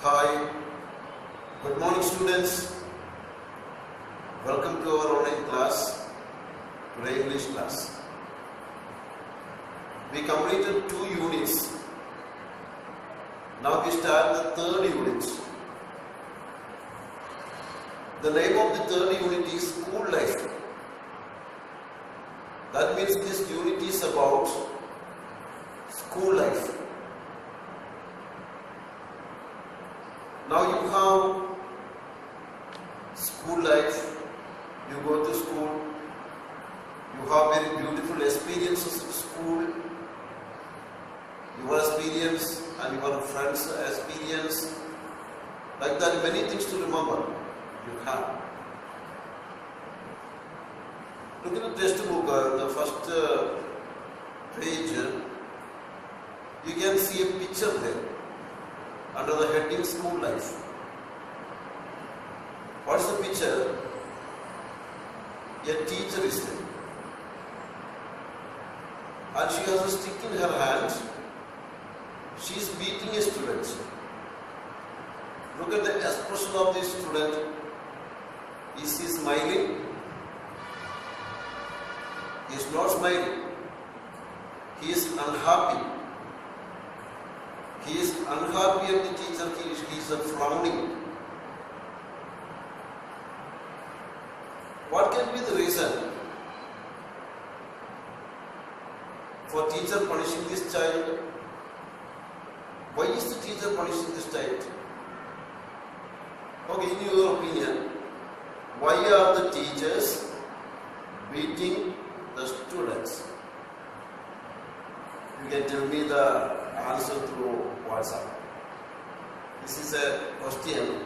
Hi, good morning students. Welcome to our online class, today English class. We completed 2 units. Now we start the third unit. The name of the third unit is School Life. That means this unit is about school life. Now you have school life, you go to school, you have very beautiful experiences in school, your experience and your friends' experience, like that many things to remember you have. Look at the textbook, the first page, you can see a picture there under the heading School Life. What is the picture? A teacher is there and she has a stick in her hand. She is beating a student. Look at the expression of the student. Is he smiling? He is not smiling. He is unhappy. He is unhappy at the teacher. He is frowning. What can be the reason for teacher punishing this child? Why is the teacher punishing this child? Okay, in your opinion, why are the teachers beating the students? You can tell me the answer through WhatsApp. This is a question.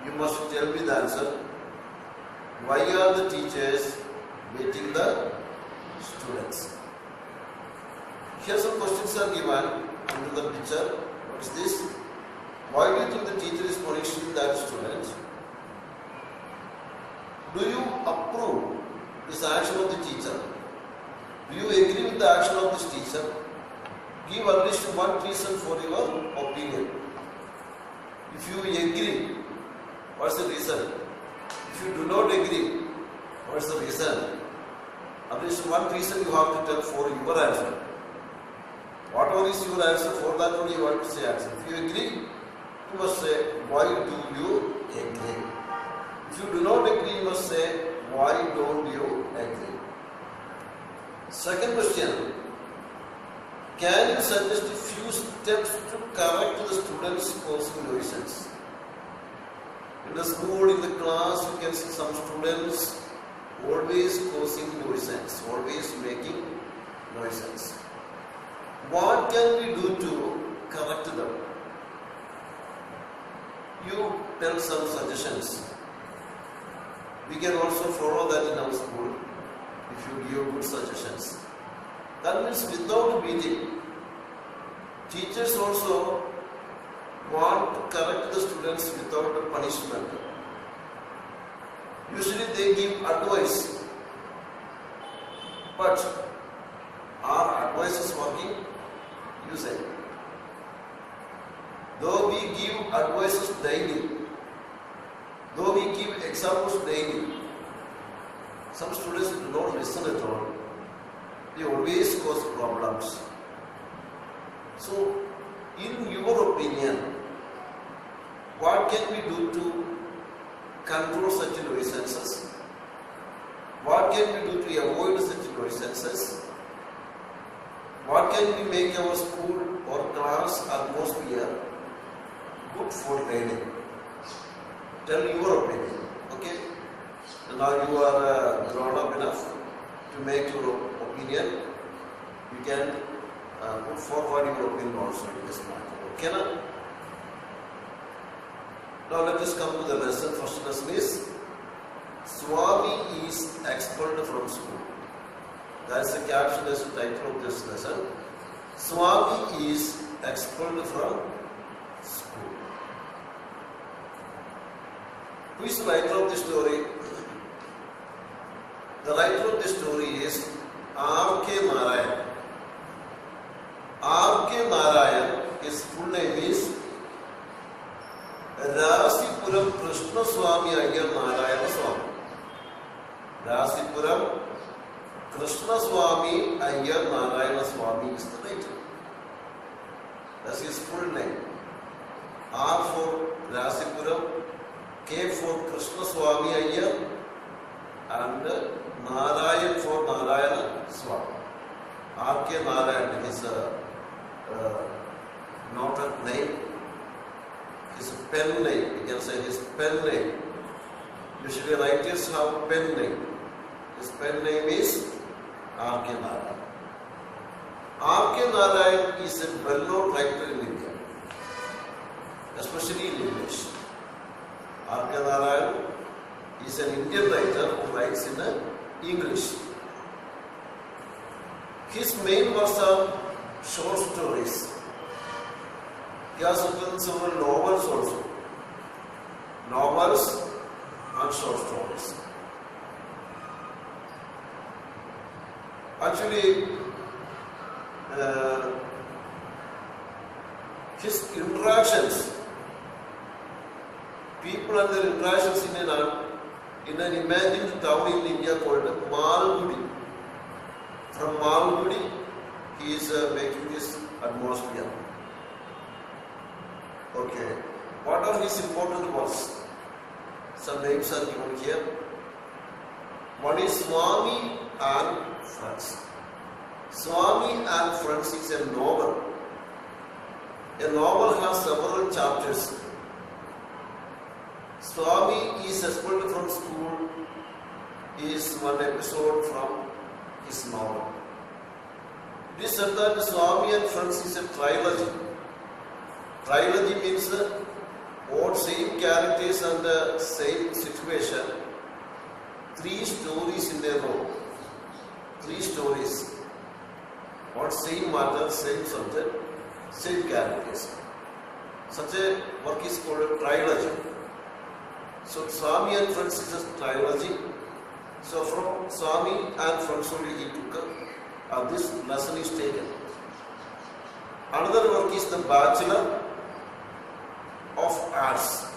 You must tell me the answer. Why are the teachers beating the students? Here some questions are given under the picture. What is this? Why do you think the teacher is punishing that student? Do you approve this action of the teacher? Do you agree with the action of this teacher? Give at least one reason for your opinion. If you agree, what's the reason? If you do not agree, what's the reason? At least one reason you have to tell for your answer. Whatever is your answer, for that only you have to say answer. If you agree, you must say, why do you agree? If you do not agree, you must say, why don't you agree? Second question. Can you suggest a few steps to correct the students causing nuisance? In the school, in the class, you can see some students always causing nuisance, always making nuisance. What can we do to correct them? You tell some suggestions. We can also follow that in our school if you give good suggestions. That means without beating. Teachers also want to correct the students without punishment. Usually they give advice. But are advices working? You say. Though we give advices daily, though we give examples daily, some students do not listen at all. They always cause problems. So, in your opinion, what can we do to control such nuisances? What can we do to avoid such nuisances? What can we make our school or class atmosphere good for learning? Tell your opinion. Okay? And now you are grown up enough to make your opinion. You can put forward your opinion also in this matter. Okay? Now let us come to the lesson. First lesson is SWAMI is expelled from school. That is the caption, as the title of this lesson. SWAMI is expelled from school. Who is the writer of the story? The writer of the story is R.K. Narayan. R.K. Narayan, his full name is Krishna Swami Iyer Narayana Swami. Rasipuram Krishna Swami Iyer Narayana Swami is the title. That's his full name. R for Rasipuram, K for Krishna Swami Iyer, and Narayan for Narayana Swami. R.K. Narayan is not a name, his pen name, you can say his pen name. Usually writers have pen name. His pen name is R.K. Narayan. R.K. Narayan is a well-known writer in India, especially in English. R.K. Narayan is an Indian writer who writes in English. His main works are short stories. He has written several novels also. Novels and short stories. Actually, his interactions, people and their interactions in an imagined town in India called Malgudi. From Malgudi, he is making this atmosphere. Okay. What are his important works? Some names are given here. One is Swami and Friends. Swami and Friends is a novel. A novel has several chapters. Swami is expelled from school is one episode from his novel. It is said that Swami and Friends is a trilogy. Trilogy means all same characters and same situation. 3 stories in a row. 3 stories. On same matter, same subject, same characters. Such a work is called a trilogy. So Swami and Friends is a trilogy. So from Swami and Friends only he took this lesson is taken. Another work is the Bachelor of Arts.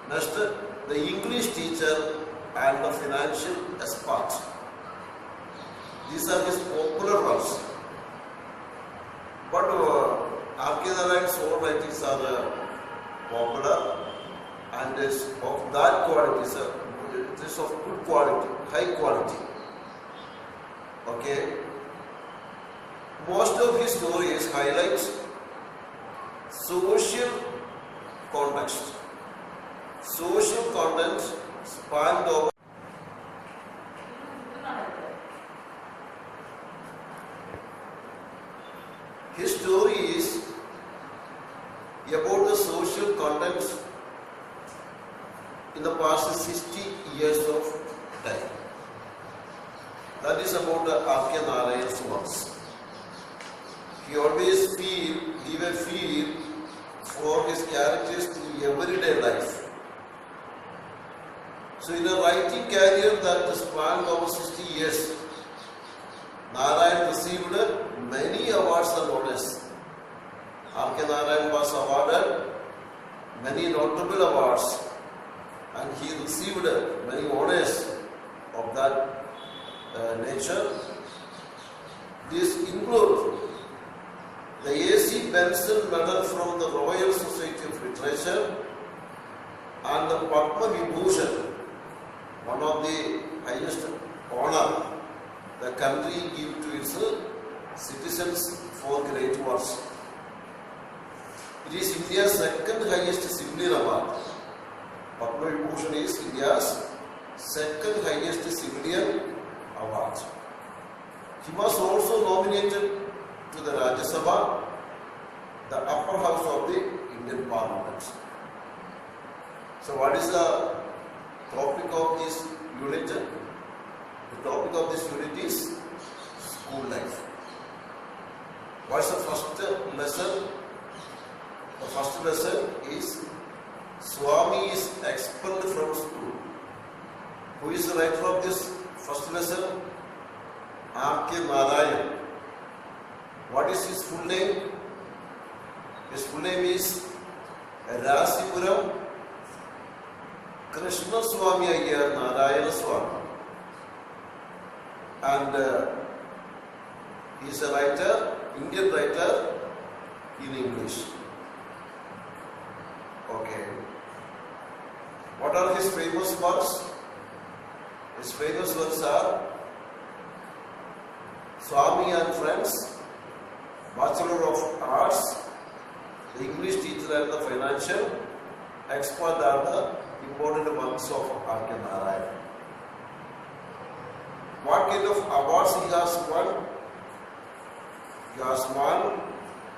Next, the English Teacher and the Financial Expert. These are his popular works. But R.K. Narayan's own writings are popular and is of that quality, it is of good quality, high quality. Okay. Most of his stories highlight social context. Social content spanned over. His story is about the social content in the past 60 years of time. That is about the R.K. Narayan's works. He always gave a feel for his characters to everyday life. So in a writing career that spanned over 60 years, Narayan received many awards and honors. R.K. Narayan was awarded many notable awards and he received many honors of that nature. These include the A.C. Benson Medal from the Royal Society of Literature and the Padma Vibhushan, one of the highest honor the country gives to its citizens for great works. It is India's second highest civilian award. Padma Vibhushan is India's second highest civilian award. He was also nominated to the Rajya Sabha, the upper house of the Indian Parliament. So what is the topic of this unit? The topic of this unit is school life. What is the first lesson? The first lesson is Swami is expelled from school. Who is the writer of this first lesson? R.K. Narayan. What is his full name? His full name is Rasipuram Krishna Swami Iyer Narayana Swami, and he is a writer, Indian writer in English. Okay. What are his famous works? His famous works are Swami and Friends, Bachelor of Arts, the English teacher and the financial expert are the important works of R.K. Narayan. What kind of awards he has won? He has won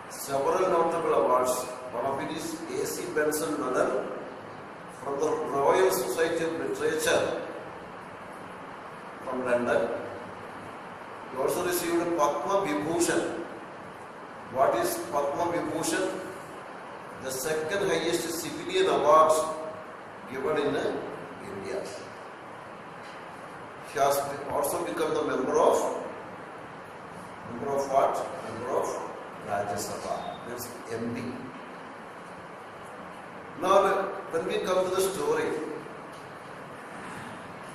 several notable awards. One of it is A.C. Benson Medal from the Royal Society of Literature from London. He also received Padma Vibhushan. What is Padma Vibhushan? The second highest civilian award given in India. He has also become the member of what? Member of Rajya Sabha. That's MP. Now, when we come to the story,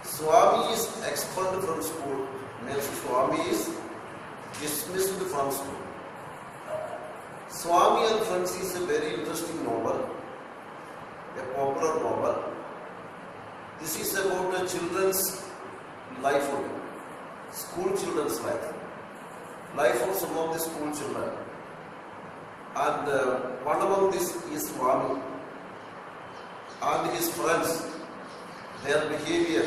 Swami is expelled from school. Means Swami is dismissed from school. Swami and Friends is a very interesting novel, a popular novel. This is about a children's lifehood, school children's life of some of the school children. And one among this is Swami and his friends, their behavior,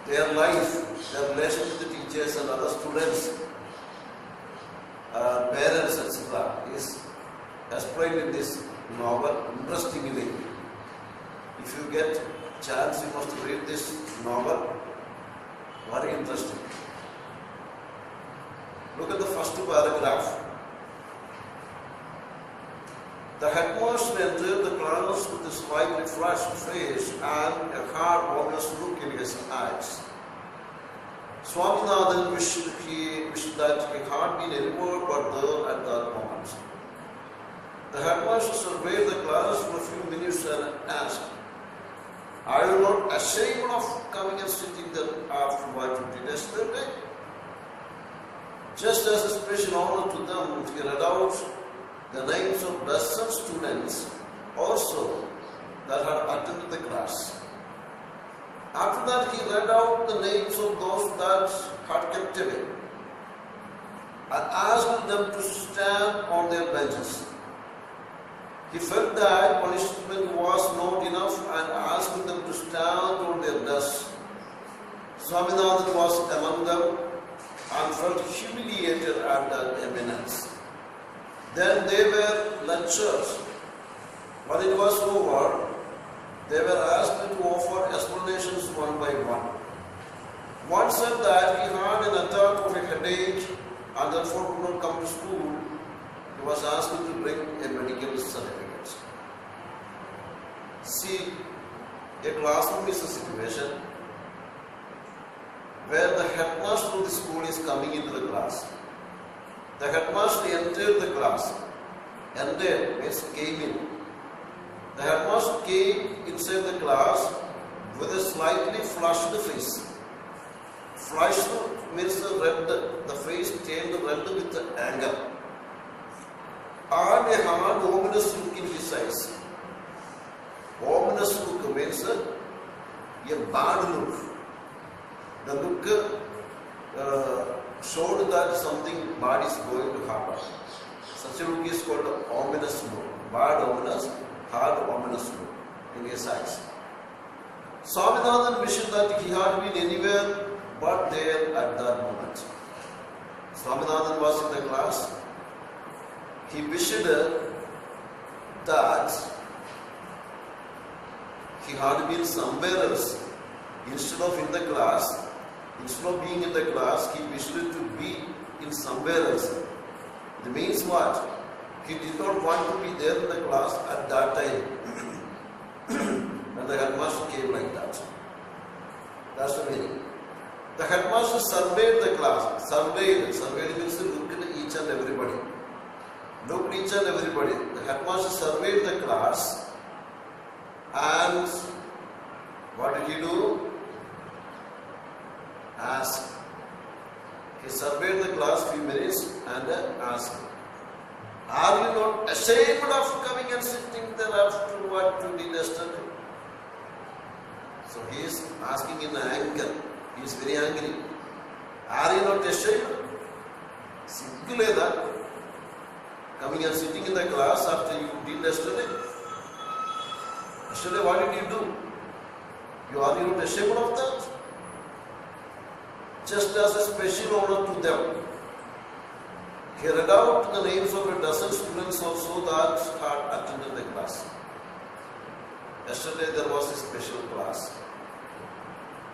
their life, their relation with the teachers and other students, parents, etc. is explained in this novel interestingly. If you get chance, you must read this novel. Very interesting. Look at the first paragraph. The headmaster entered the class with a slightly flushed face and a hard, ominous look in his eyes. Swaminathan wished that he had been anywhere but there at that moment. The headmaster surveyed the class for a few minutes and asked, "Are you not ashamed of coming and sitting there after what you did yesterday?" Just as a special honor to them, he read out the names of dozen students also that had attended the class. After that, he read out the names of those that had kept away and asked them to stand on their benches. He felt that punishment was not enough and asked them to stand on their desks. Swaminathan was among them and felt humiliated at that eminence. Then they were lectured. When it was over, they were asked to offer explanations one by one. One said that he had an attack of a headache and therefore could not come to school. He was asked to bring a medical certificate. See, a classroom is a situation where the headmaster of the school is coming into the class. The headmaster entered the class. Entered means came in. The headmaster came inside the class with a slightly flushed face. Flushed means the face turned red with anger. And a hard, ominous look in his eyes. Ominous look means a bad look. The look showed that something bad is going to happen. Such a look is called ominous look. Bad ominous, hard ominous look in his eyes. Swaminathan wished that he had been anywhere but there at that moment. Swaminathan was in the class. He wished that he had been somewhere else. Instead of in the class, instead of being in the class, he wished to be in somewhere else. It means what? He did not want to be there in the class at that time. And the headmaster came like that. That's the meaning. The headmaster surveyed the class. Surveyed means looked at each and everybody. Looked each and everybody. The headmaster surveyed the class and What did he do? Ask. He surveyed the class few minutes and asked, "Are you not ashamed of coming and sitting there after what you did yesterday?" So he is asking in anger. He is very angry. Are you not ashamed? Simple as that. Coming and sitting in the class after you did yesterday. Yesterday what did you do? Are you not ashamed of that? Just as a special honor to them, he read out the names of a dozen students also that had attended the class. Yesterday there was a special class,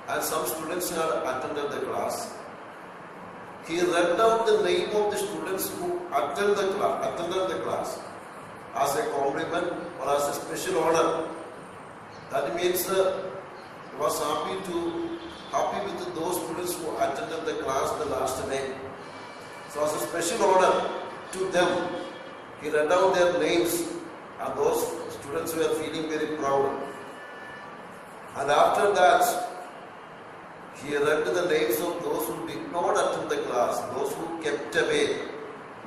and some students had attended the class. He read out the name of the students who attended the class as a compliment or as a special honor. That means he was happy with those students who attended the class the last day. So as a special honor to them, he read out their names, and those students were feeling very proud. And after that, he read the names of those who did not attend the class, those who kept away,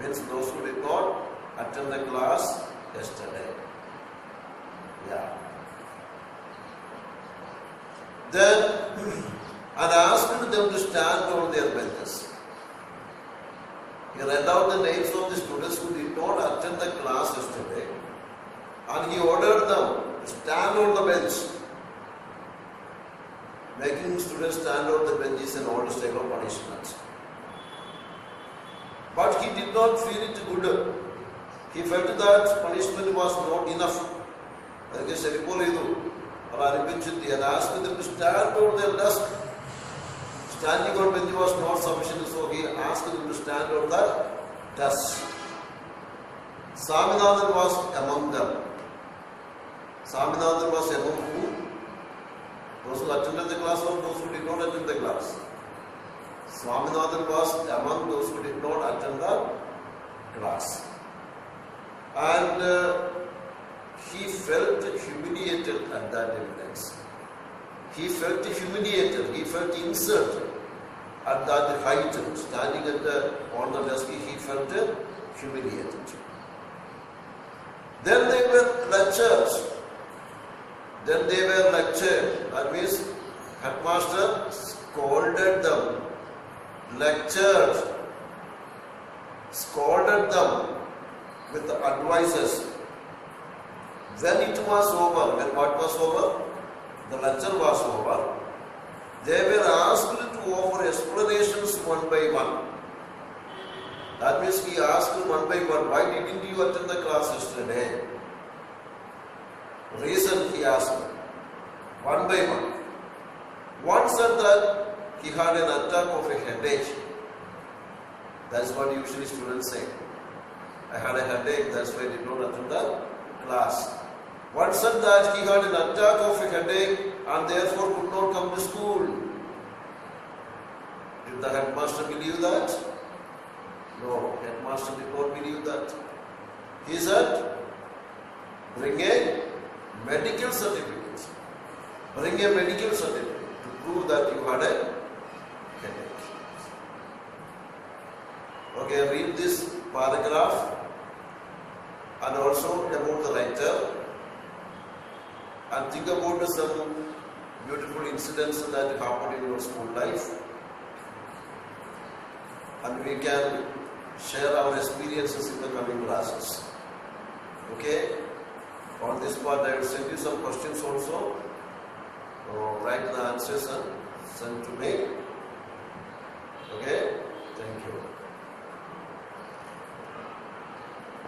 means those who did not attend the class yesterday. Yeah. Then, and asked them to stand on their benches. He read out the names of the students who did not attend the class yesterday, and he ordered them to stand on the bench. Making students stand on the bench is an old style of punishment. But he did not feel it good. He felt that punishment was not enough. And asked them to stand on their desk. Standing on bench was not sufficient, so he asked them to stand on the desk. Swaminathan was among them. Swaminathan was among whom? Those who attended the class or those who did not attend the class? Swaminathan was among those who did not attend the class. And he felt humiliated at that evidence. He felt humiliated, he felt insulted at that height, standing on the desk, he felt humiliated. Then they were lectured. That means headmaster scolded them, scolded them with the advices. When it was over, when what was over? The lecture was over. They were asked to offer explanations one by one. That means he asked one by one, why didn't you attend the class yesterday? Reason he asked one by one. One said that he had an attack of a headache. That's what usually students say. I had a headache, that's why I did not attend the class. One said that he had an attack of a headache and therefore could not come to school. Did the headmaster believe that? No, headmaster did not believe that. He said, bring a medical certificate. Bring a medical certificate to prove that you had a headache. Okay, read this paragraph and also about the writer. And think about some beautiful incidents that happened in your school life. And we can share our experiences in the coming classes. Okay? On this part, I will send you some questions also. So write the answers and send to me. Okay? Thank you.